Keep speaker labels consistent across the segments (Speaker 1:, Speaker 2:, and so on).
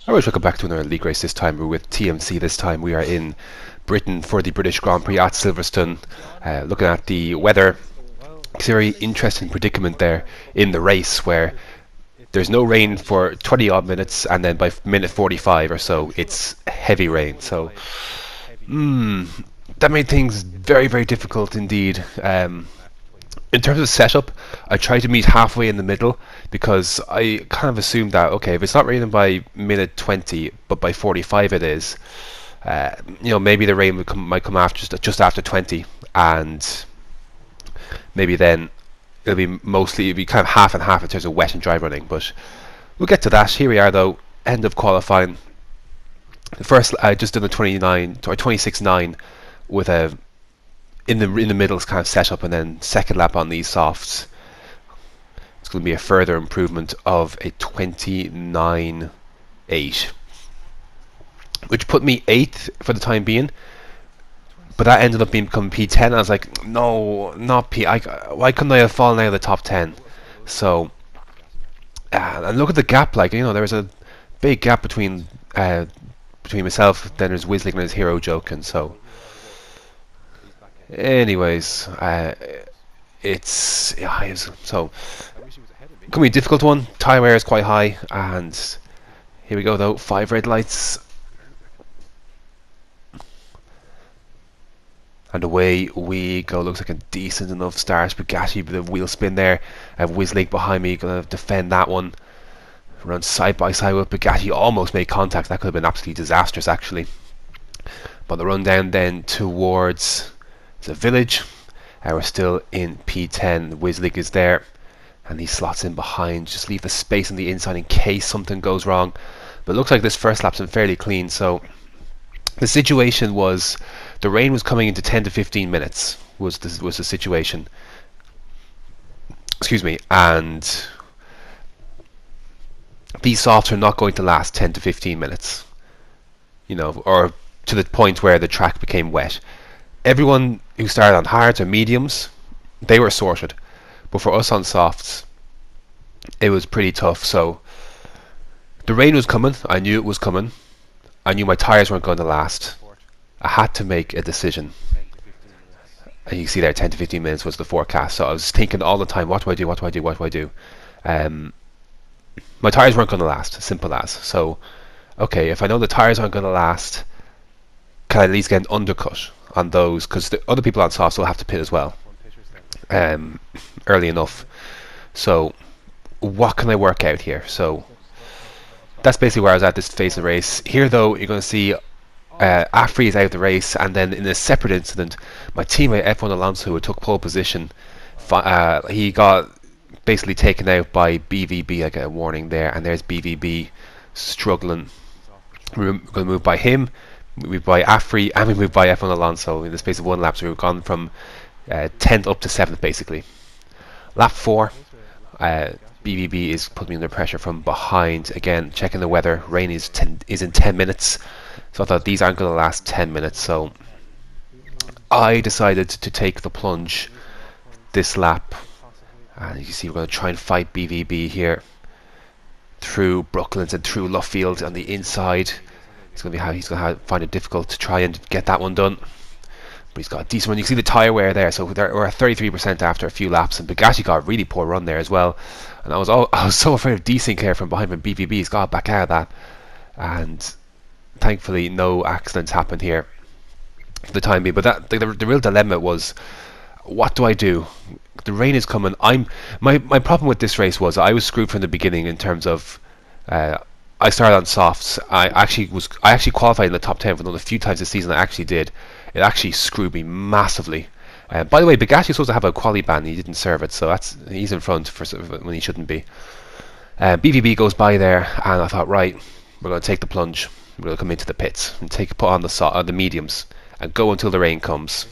Speaker 1: Alright, welcome back to another league race. This time we're with TMC. This time we are in Britain for the British Grand Prix at Silverstone. Looking at the weather, it's a very interesting predicament there in the race where there's no rain for 20 odd minutes, and then by minute 45 or so it's heavy rain. So that made things very, very difficult indeed. In terms of setup, I tried to meet halfway in the middle because I kind of assumed that, okay, if it's not raining by minute 20, but by 45 it is, maybe the rain might come after just after 20, and maybe then it'll be kind of half and half in terms of wet and dry running. But we'll get to that. Here we are though, end of qualifying. The first, I just done a 26.9 with a in the middle kind of setup, and then second lap on these softs. It's going to be a further improvement of a 29.8, which put me 8th for the time being. But that ended up becoming P10. And I was like, no, not P. Why couldn't I have fallen out of the top 10? So, and look at the gap. Like, there was a big gap between myself. Then there's Wizzling and his hero joking. So. Anyways, it's so gonna be a difficult one. Tyre wear is quite high, and here we go though. 5 red lights, and away we go. Looks like a decent enough start. Bugatti with a wheel spin there. I have Wizzling behind me, gonna defend that one. Run side by side with Bugatti. Almost made contact. That could have been absolutely disastrous actually. But the run down then towards the village. We're still in P10. Wizzling is there, and he slots in behind. Just leave the space on the inside in case something goes wrong. But it looks like this first lap's been fairly clean. So the situation was the rain was coming into 10 to 15 minutes was the situation. Excuse me. And these softs are not going to last 10 to 15 minutes. Or to the point where the track became wet. Everyone who started on hards or mediums, they were sorted, but for us on softs it was pretty tough. So the rain was coming, I knew it was coming, I knew my tyres weren't going to last. I had to make a decision, and you see there 10 to 15 minutes was the forecast. So I was thinking all the time, what do I do? My tyres weren't going to last, simple as. So okay, if I know the tyres aren't going to last, can I at least get an undercut on those, because the other people on softs will have to pit as well early enough. So what can I work out here? So that's basically where I was at this phase of the race. Here though, you're going to see Afri is out of the race, and then in a separate incident, my teammate F1 Alonso, who took pole position, he got basically taken out by BVB. I get a warning there, and there's BVB struggling. We're going to move by him, we moved by Afri, and we moved by F1 Alonso in the space of one lap. So we've gone from 10th up to 7th basically. Lap 4, BBB is putting me under pressure from behind. Again, checking the weather. Rain is in 10 minutes. So I thought these aren't going to last 10 minutes. So I decided to take the plunge this lap. And you can see we're going to try and fight BVB here through Brooklands and through Luffield on the inside. He's going to find it difficult to try and get that one done. But he's got a decent one. You can see the tyre wear there. So we're at 33% after a few laps. And Bugatti got a really poor run there as well. And I was so afraid of desync here from behind, when BVB. He's got back out of that. And thankfully no accidents happened here for the time being. But the real dilemma was, what do I do? The rain is coming. My problem with this race was I was screwed from the beginning in terms of I started on softs. I actually qualified in the top 10 for one of the few times this season I actually did. It actually screwed me massively. By the way, Bugatti was supposed to have a quali ban. He didn't serve it, so he's in front when he shouldn't be. BVB goes by there, and I thought, right, we're going to take the plunge. We're going to come into the pits and put on the mediums and go until the rain comes.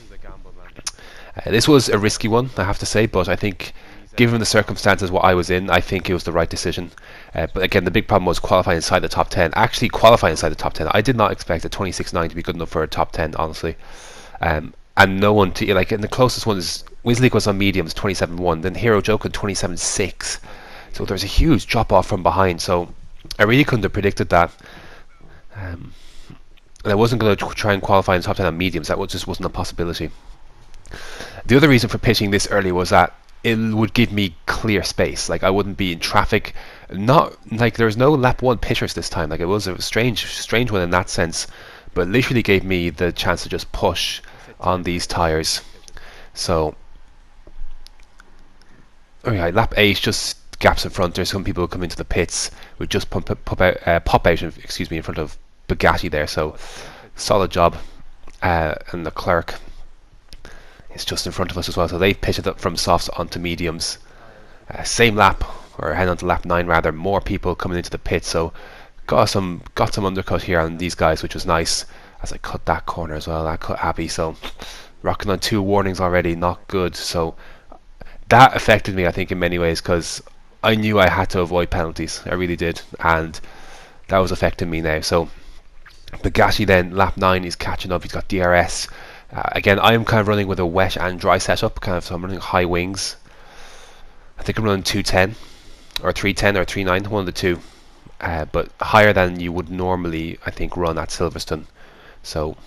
Speaker 1: This was a risky one, I have to say, but I think, given the circumstances what I was in, I think it was the right decision. But again, the big problem was qualifying inside the top 10. Actually qualifying inside the top 10. I did not expect a 26.9 to be good enough for a top 10, honestly. And no one and the closest one is Wizzling was on mediums, 27.1. Then Hero Joke had 27.6. So there's a huge drop off from behind. So I really couldn't have predicted that. Um, and I wasn't going to try and qualify in the top 10 on mediums. That just wasn't a possibility. The other reason for pitching this early was that it would give me clear space. Like I wouldn't be in traffic. Not like there's no lap one pitchers this time. Like it was a strange one in that sense, but literally gave me the chance to just push on these tires. So, okay, lap 8 just gaps in front. There's some people who come into the pits would just pop out, excuse me, in front of Bugatti there. So, solid job, and the clerk is just in front of us as well. So they've pitched up from softs onto mediums. Same lap, or head on to lap 9 rather. More people coming into the pit. So, got some undercut here on these guys, which was nice. As I cut that corner as well, I cut Abbey. So, rocking on 2 warnings already, not good. So that affected me, I think, in many ways, because I knew I had to avoid penalties. I really did, and that was affecting me now. So Bugatti then, lap 9, is catching up. He's got DRS. Again, I'm kind of running with a wet and dry setup, so I'm running high wings. I think I'm running 210 or 310 or 39, one of the two, but higher than you would normally, I think, run at Silverstone. So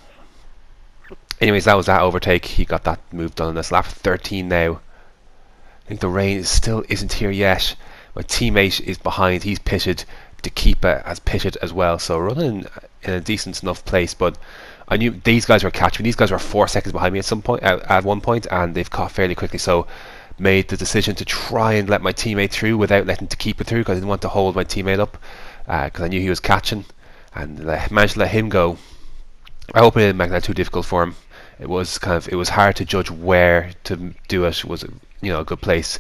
Speaker 1: anyways, that was that overtake. He got that move done in this lap 13 now. I think the rain still isn't here yet. My teammate is behind. He's pitted. Tekipa has pitted as well. So running in a decent enough place. But I knew these guys were catching me. These guys were 4 seconds behind me at some point, at one point, and they've caught fairly quickly. So made the decision to try and let my teammate through without letting Tekipa through, because I didn't want to hold my teammate up, because I knew he was catching, and I managed to let him go. I hope it didn't make that too difficult for him. It was hard to judge where to do it. Was a good place.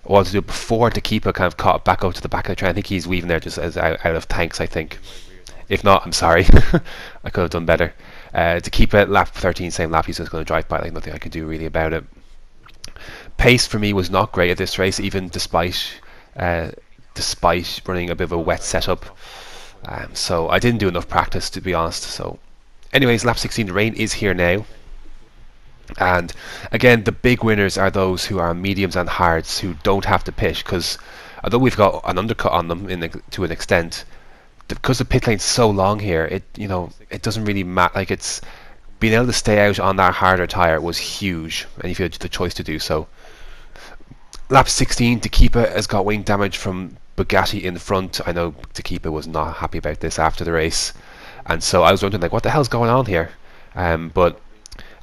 Speaker 1: I wanted to do it before Tekipa kind of caught back up to the back of the train. I think he's weaving there just as out of tanks, I think. If not, I'm sorry. I could have done better. Tekipa lap 13, same lap. He's just going to drive by, like nothing I could do really about it. Pace for me was not great at this race, even despite running a bit of a wet setup. So I didn't do enough practice, to be honest. So anyways, lap 16, the rain is here now. And again, the big winners are those who are mediums and hards, who don't have to pitch, because although we've got an undercut on them to an extent, because the pit lane's so long here, it doesn't really matter. Like, it's being able to stay out on that harder tire was huge, and if you had the choice to do so. Lap 16, Tekipa has got wing damage from Bugatti in the front. I know Tekipa was not happy about this after the race, and so I was wondering, like, what the hell's going on here? But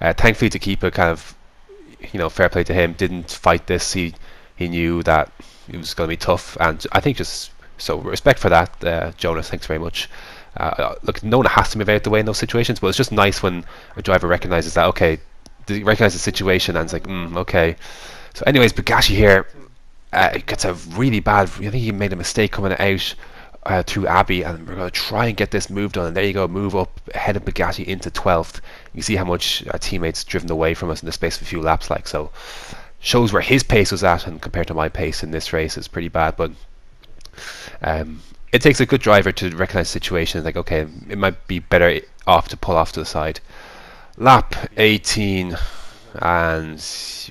Speaker 1: thankfully Tekipa kind of, fair play to him, didn't fight this. He knew that it was going to be tough, and I think just so respect for that, Jonas. Thanks very much. Look, no one has to move out the way in those situations, but it's just nice when a driver recognizes that. Okay, they recognize the situation, and it's like, okay. So, anyways, Bugatti here gets a really bad. I think he made a mistake coming out through Abbey, and we're going to try and get this move done. And there you go, move up ahead of Bugatti into 12th. You see how much our teammates driven away from us in the space of a few laps. Like, so shows where his pace was at, and compared to my pace in this race, it's pretty bad. But it takes a good driver to recognize situations. Like, okay, it might be better off to pull off to the side. Lap 18, and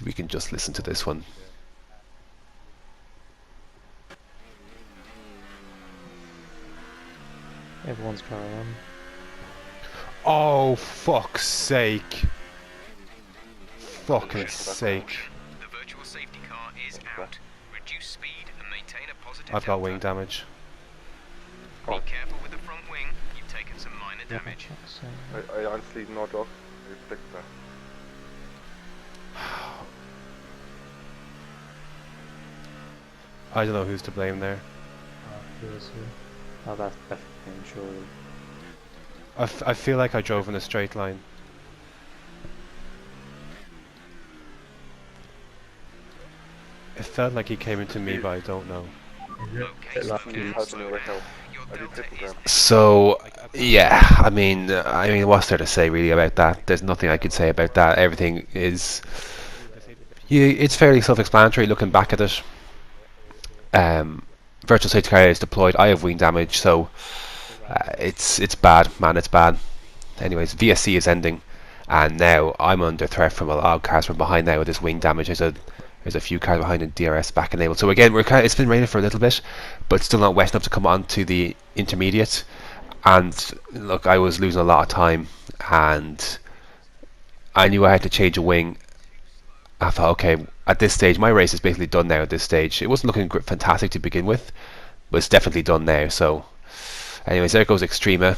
Speaker 1: we can just listen to this one.
Speaker 2: Everyone's car on.
Speaker 1: Oh, fuck's sake. Fucking sake.
Speaker 3: The virtual safety car is out. Reduce speed and maintain a positive
Speaker 1: I've got wing damage.
Speaker 3: Be careful with the front wing. You've taken some minor damage.
Speaker 4: I honestly no joke. I expect that.
Speaker 1: I don't know who's to blame there.
Speaker 2: Oh, that's definitely him, surely.
Speaker 1: I feel like I drove in a straight line. It felt like he came into me, but I don't know.
Speaker 3: Okay, slow down, slow down. Your delta is
Speaker 1: So yeah, I mean, what's there to say really about that? There's nothing I could say about that. Everything is, it's fairly self-explanatory looking back at it. Virtual safety car is deployed. I have wing damage, so it's bad, man. It's bad. Anyways, VSC is ending, and now I'm under threat from a lot of cars from behind now with this wing damage. There's a few cars behind, and DRS back enabled. So again, it's been raining for a little bit, but still not wet enough to come on to the intermediate. And look, I was losing a lot of time, and I knew I had to change a wing. I thought, okay, at this stage, my race is basically done now. At this stage, it wasn't looking fantastic to begin with, but it's definitely done now. So, anyways, there goes Extrema,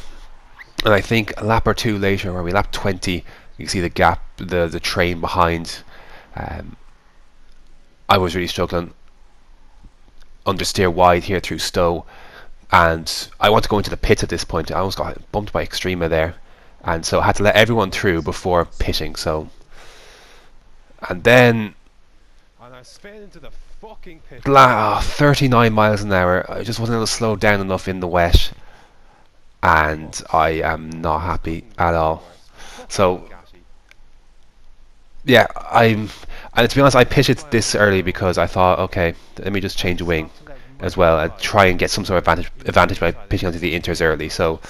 Speaker 1: and I think a lap or two later, where we lap 20, you can see the gap, the train behind. I was really struggling. Understeer wide here through Stowe, and I want to go into the pit at this point. I almost got bumped by Extrema there, and so I had to let everyone through before pitting. So, and then and I sped into the fucking pit. 39 miles an hour. I just wasn't able to slow down enough in the wet, and I am not happy at all. So, yeah, and to be honest, I pitched it this early because I thought, okay, let me just change a wing as well and try and get some sort of advantage by pitching onto the inters early. So,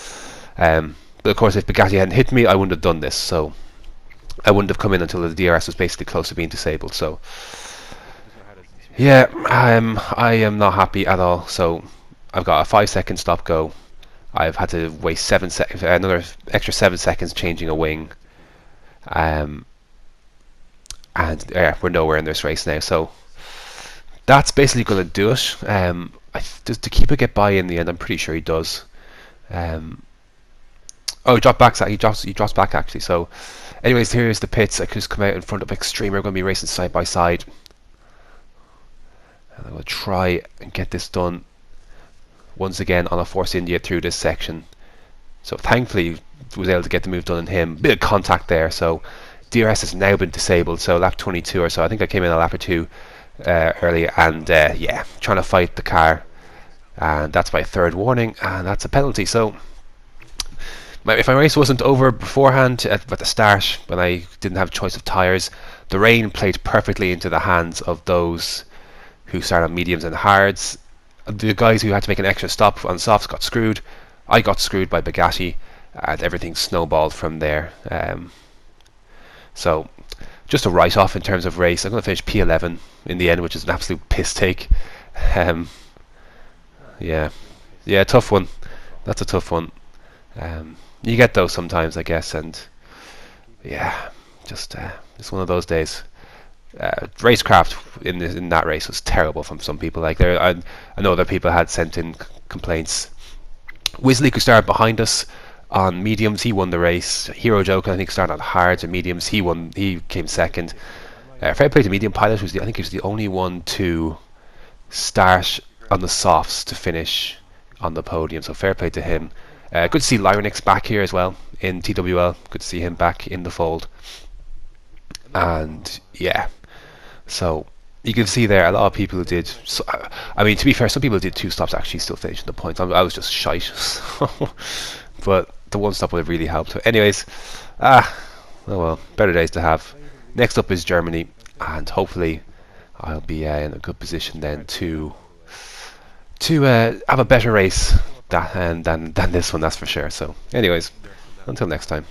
Speaker 1: but of course, if Bugatti hadn't hit me, I wouldn't have done this. So, I wouldn't have come in until the DRS was basically close to being disabled. So, yeah, I am not happy at all. So, I've got a 5-second stop go. I've had to waste 7 seconds, another extra 7 seconds changing a wing. And yeah, we're nowhere in this race now. So that's basically going to do it. Just to keep it get by in the end, I'm pretty sure he does. Oh, he dropped back. He drops back actually. So, anyways, here's the pits. I could just come out in front of Extreme. We're going to be racing side by side, and I'm going to try and get this done once again on a Force India through this section. So thankfully, was able to get the move done on him. Bit of contact there. So DRS has now been disabled, so lap 22 or so. I think I came in a lap or two early, and yeah, trying to fight the car, and that's my third warning, and that's a penalty. So if my race wasn't over beforehand at the start, when I didn't have a choice of tyres, the rain played perfectly into the hands of those who started on mediums and hards. The guys who had to make an extra stop on softs got screwed. I got screwed by Bugatti, and everything snowballed from there. So, just a write-off in terms of race. I'm going to finish P11 in the end, which is an absolute piss take. Yeah, tough one. That's a tough one. You get those sometimes, I guess, and yeah, just one of those days. Racecraft in that race was terrible from some people. Like I know other people had sent in complaints. Wisley could start behind us on mediums. He won the race. Hero Joke, I think, started on hards and mediums. He came second. Fair play to Medium Pilot, I think he was the only one to start on the softs to finish on the podium. So fair play to him. Good to see Lyronix back here as well in TWL. Good to see him back in the fold. And yeah, so you can see there a lot of people who did. So, I mean, to be fair, some people did 2 stops actually still finishing the points. I was just shite. But the 1 stop would have really helped. Anyways, oh well, better days to have. Next up is Germany, and hopefully I'll be in a good position then to have a better race than this one, that's for sure. So anyways, until next time.